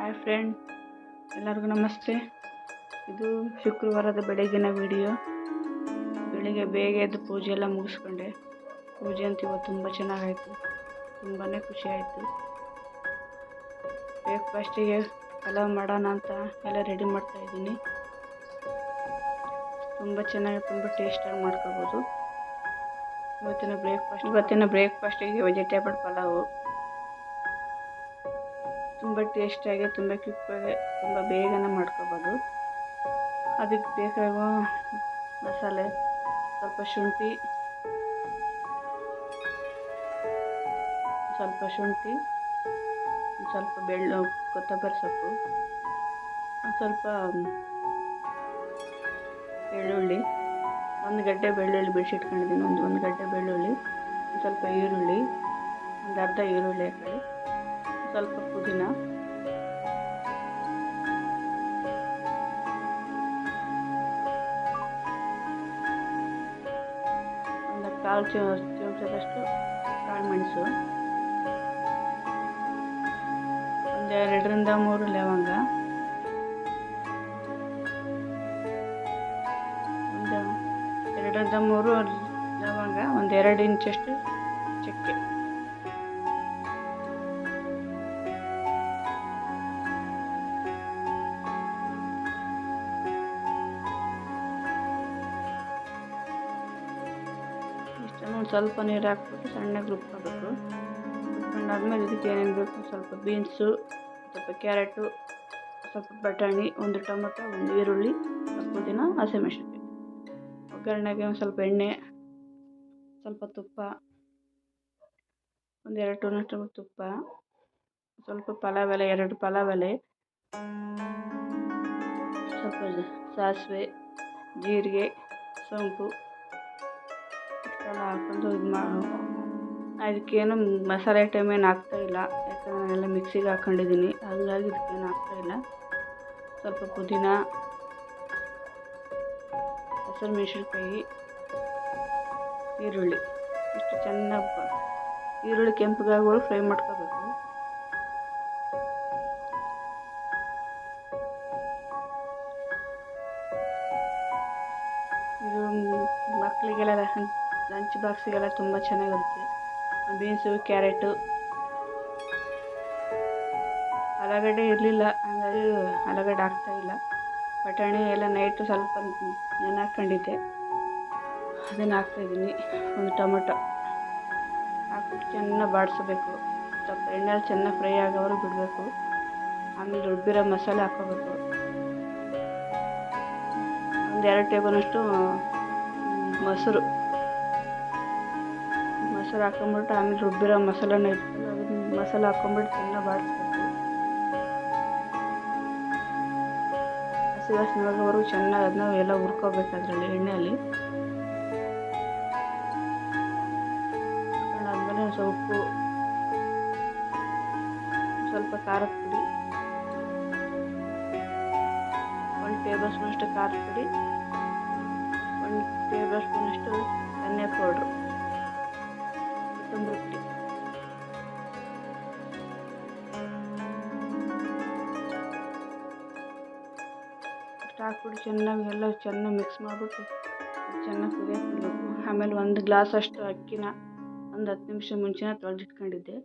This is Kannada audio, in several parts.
ಹಾಯ್ ಫ್ರೆಂಡ್, ಎಲ್ಲರಿಗೂ ನಮಸ್ತೆ. ಇದು ಶುಕ್ರವಾರದ ಬೆಳಗಿನ ವಿಡಿಯೋ. ಬೆಳಿಗ್ಗೆ ಬೇಗ ಎದ್ದು ಪೂಜೆ ಎಲ್ಲ ಮುಗಿಸ್ಕೊಂಡೆ. ಪೂಜೆ ಅಂತ ಇವತ್ತು ತುಂಬ ಚೆನ್ನಾಗಾಯಿತು, ತುಂಬಾ ಖುಷಿ ಆಯಿತು. ಬ್ರೇಕ್ಫಾಸ್ಟಿಗೆ ಪಲಾವ್ ಮಾಡೋಣ ಅಂತ ಎಲ್ಲ ರೆಡಿ ಮಾಡ್ತಾಯಿದ್ದೀನಿ. ತುಂಬ ಚೆನ್ನಾಗಿ, ತುಂಬ ಟೇಸ್ಟಾಗಿ ಮಾಡ್ಕೋಬೋದು. ಇವತ್ತಿನ ಬ್ರೇಕ್ಫಾಸ್ಟಿಗೆ ವೆಜಿಟೇಬಲ್ ಪಲಾವು ತುಂಬ ಟೇಸ್ಟಿಯಾಗಿ, ತುಂಬ ಕ್ವಿಕ್ಕಾಗಿ, ತುಂಬ ಬೇಗನೆ ಮಾಡ್ಕೋಬೋದು. ಅದಕ್ಕೆ ಬೇಕಾಗುವ ಮಸಾಲೆ: ಸ್ವಲ್ಪ ಶುಂಠಿ, ಸ್ವಲ್ಪ ಕೊತ್ತಂಬರಿ ಸೊಪ್ಪು, ಸ್ವಲ್ಪ ಬೆಳ್ಳುಳ್ಳಿ, ಒಂದು ಗಡ್ಡೆ ಬೆಳ್ಳುಳ್ಳಿ ಬಿಡಿಸಿಟ್ಕೊಂಡಿದ್ದೀನಿ. ಒಂದು ಗಡ್ಡೆ ಬೆಳ್ಳುಳ್ಳಿ, ಸ್ವಲ್ಪ ಈರುಳ್ಳಿ, ಒಂದು ಅರ್ಧ ಈರುಳ್ಳಿ ಹಾಕೊಳ್ಳಿ, ಸ್ವಲ್ಪ ಪುದೀನ, ಒಂದು ಕಾಲು ಚಮಚದಷ್ಟು ಕಾಳು ಮೆಣಸು, ಒಂದು 2ರಿಂದ 3 ಲವಂಗ, ಒಂದು 2ರಿಂದ 3 ಲವಂಗ, ಒಂದು 2 ಇಂಚಷ್ಟು ಚಕ್ಕೆ, ಇಷ್ಟನ್ನು ಸ್ವಲ್ಪ ನೀರು ಹಾಕ್ಬಿಟ್ಟು ಸಣ್ಣಗೆ ರುಬ್ಕೋಬೇಕು. ರುಬ್ಕೊಂಡಾದ್ಮೇಲೆ ಇದಕ್ಕೆ ಏನೇನು ಬೇಕು: ಸ್ವಲ್ಪ ಬೀನ್ಸು, ಸ್ವಲ್ಪ ಕ್ಯಾರೆಟು, ಸ್ವಲ್ಪ ಬಟಾಣಿ, ಒಂದು ಟೊಮೊಟೊ, ಒಂದು ಈರುಳ್ಳಿ, ಸ್ವಲ್ಪ ಪುದೀನ, ಹಸಿಮೆಣಸಿನ್ಕಾಯಿ. ಒಗ್ಗರಣೆಗೆ ಒಂದು ಸ್ವಲ್ಪ ಎಣ್ಣೆ, ಸ್ವಲ್ಪ ತುಪ್ಪ, ಒಂದು 2 ಟೀ ಸ್ಪೂನ್ ತುಪ್ಪ, ಸ್ವಲ್ಪ ಪಲಾವ್ ಎಲೆ, 2 ಪಲಾವ್ ಎಲೆ, ಸ್ವಲ್ಪ ಸಾಸಿವೆ, ಜೀರಿಗೆ, ಸೋಂಪು ಇಷ್ಟೆಲ್ಲ ಹಾಕೊಂಡು ಅದಕ್ಕೇನು ಮಸಾಲೆ ಐಟಮ್ ಏನು ಹಾಕ್ತಾಯಿಲ್ಲ, ಯಾಕಂದರೆ ನಾನೆಲ್ಲ ಮಿಕ್ಸಿಗೆ ಹಾಕ್ಕೊಂಡಿದ್ದೀನಿ, ಹಾಗಾಗಿ ಇದಕ್ಕೇನು ಹಾಕ್ತಾಯಿಲ್ಲ. ಸ್ವಲ್ಪ ಪುದೀನ, ಹಸಿಮೆಣಸಿನ್ಕಾಯಿ, ಈರುಳ್ಳಿ ಇಷ್ಟು ಚೆನ್ನಾಗಿ ಈರುಳ್ಳಿ ಕೆಂಪಗಾಗುವಾಗ ಫ್ರೈ ಮಾಡ್ಕೋಬೇಕು. ಇದು ಮಕ್ಕಳಿಗೆಲ್ಲ ಲಂಚ್ ಬಾಕ್ಸಿಗೆಲ್ಲ ತುಂಬ ಚೆನ್ನಾಗಿರುತ್ತೆ. ಬೀನ್ಸು, ಕ್ಯಾರೆಟು, ಆಲೂಗಡ್ಡೆ ಇರಲಿಲ್ಲ, ಹಾಗಾಗಿ ಆಲೂಗಡ್ಡೆ ಹಾಕ್ತಾಯಿಲ್ಲ. ಬಟಾಣಿ ಎಲ್ಲ ನೈಟು ಸ್ವಲ್ಪ ನೆನೆ ಹಾಕ್ಕೊಂಡಿದ್ದೆ, ಅದನ್ನು ಹಾಕ್ತಾಯಿದ್ದೀನಿ. ಒಂದು ಟೊಮೊಟೊ ಹಾಕ್ಬಿಟ್ಟು ಚೆನ್ನಾಗಿ ಬಾಡಿಸ್ಬೇಕು. ಸ್ವಲ್ಪ ಎಣ್ಣೆಲಿ ಚೆನ್ನಾಗಿ ಫ್ರೈ ಆಗೋವರೆಗೂ ಬಿಡಬೇಕು. ಆಮೇಲೆ ರುಬ್ಬಿರೋ ಮಸಾಲೆ ಹಾಕ್ಕೋಬೇಕು. ಒಂದು 2 ಟೇಬಲ್ನಷ್ಟು ಮೊಸರು ಹಾಕ್ಕೊಂಬಿಟ್ಟು, ಆಮೇಲೆ ರುಬ್ಬಿರೋ ಮಸಾಲೆನ ಇಟ್ಕೊಂಡು ಅದನ್ನ ಮಸಾಲೆ ಹಾಕ್ಕೊಂಬಿಟ್ಟು ಚೆನ್ನಾಗಿ ಬಾಡಿಸ್ಬೇಕು. ಹಸಿ ವಾಸನೆ ಹೋಗೋವರೆಗೂ ಚೆನ್ನಾಗಿ ಅದನ್ನ ಎಲ್ಲ ಹುರ್ಕೋಬೇಕು ಅದರಲ್ಲಿ ಎಣ್ಣೆಯಲ್ಲಿ. ಹುರ್ಕೊಂಡಾದ್ಮೇಲೆ ಉಪ್ಪು, ಸ್ವಲ್ಪ ಖಾರದ ಪುಡಿ, 1 ಟೇಬಲ್ ಸ್ಪೂನಷ್ಟು ಖಾರದ ಪುಡಿ, 1 ಟೇಬಲ್ ಸ್ಪೂನಷ್ಟು ಧನಿಯಾ ಪೌಡ್ರು, ಕೊತ್ತಂಬರಿ ಪುಡಿ, ಇಷ್ಟು ಹಾಕ್ಬಿಟ್ಟು ಚೆನ್ನಾಗಿ ಮಿಕ್ಸ್ ಮಾಡಿಬಿಟ್ಟು ಚೆನ್ನಾಗಿ ಕುದಿಯಕ್ಕೆ ಬಿಡಬೇಕು. ಆಮೇಲೆ 1 ಗ್ಲಾಸಷ್ಟು ಅಕ್ಕಿನ ಒಂದು 10 ನಿಮಿಷ ಮುಂಚೆನೇ ತೊಳೆದಿಟ್ಕೊಂಡಿದ್ದೆ,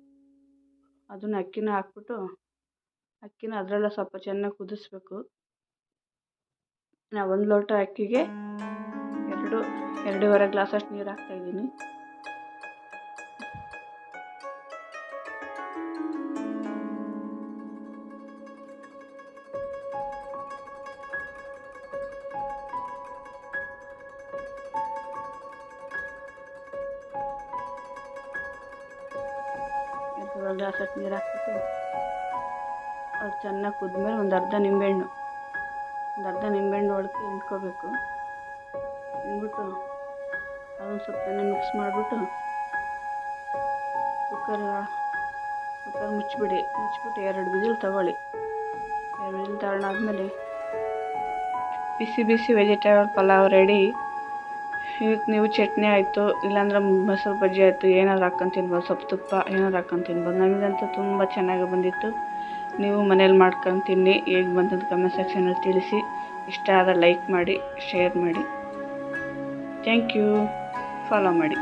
ಅದನ್ನು ಅಕ್ಕಿನ ಹಾಕ್ಬಿಟ್ಟು ಅದರಲ್ಲ ಸ್ವಲ್ಪ ಚೆನ್ನಾಗಿ ಕುದಿಸ್ಬೇಕು. ನಾನು 1 ಲೋಟ ಅಕ್ಕಿಗೆ 2-2.5 ಗ್ಲಾಸಷ್ಟು ನೀರು ಹಾಕ್ತಾಯಿದ್ದೀನಿ. ಗ್ಲಾಸಷ್ಟು ನೀರು ಹಾಕ್ಬಿಟ್ಟು ಅದು ಚೆನ್ನಾಗಿ ಕುದ್ಮೇಲೆ ಒಂದು ಅರ್ಧ ನಿಂಬೆಹಣ್ಣು ಒಳಗೆ ಹಿಂಡ್ಕೋಬೇಕು. ಹಿಂಡ್ಬಿಟ್ಟು ಅದನ್ನು ಸ್ವಲ್ಪ ಚೆನ್ನಾಗಿ ಮಿಕ್ಸ್ ಮಾಡಿಬಿಟ್ಟು ಕುಕ್ಕರ್ ಮುಚ್ಚಿಬಿಟ್ಟು 2 ವಿಸಿಲ್ ತಗೊಳ್ಳಿ. 2 ವಿಸಿಲ್ ತಗೊಂಡಾದ್ಮೇಲೆ ಬಿಸಿ ವೆಜಿಟೇಬಲ್ ಪಲಾವ್ ರೆಡಿ. ಇದಕ್ಕೆ ನೀವು ಚಟ್ನಿ ಆಯಿತು, ಇಲ್ಲಾಂದ್ರೆ ಮೊಸರು ಬಜ್ಜಿ ಆಯಿತು, ಏನಾದ್ರು ಹಾಕ್ಕೊಂಡು ತಿನ್ಬೋದು. ಸ್ವಲ್ಪ ತುಪ್ಪ ಏನಾದ್ರು ಹಾಕ್ಕೊಂಡು ತಿನ್ಬೋದು. ನಮಗಂತೂ ತುಂಬ ಚೆನ್ನಾಗಿ ಬಂದಿತ್ತು. ನೀವು ಮನೇಲಿ ಮಾಡ್ಕೊಂಡು ತಿನ್ನಿ. ಹೇಗೆ ಬಂತಂತ ಕಮೆಂಟ್ ಸೆಕ್ಷನಲ್ಲಿ ತಿಳಿಸಿ. ಇಷ್ಟ ಆದರೆ ಲೈಕ್ ಮಾಡಿ, ಶೇರ್ ಮಾಡಿ. Thank you. ಫಾಲೋ ಮಾಡಿ.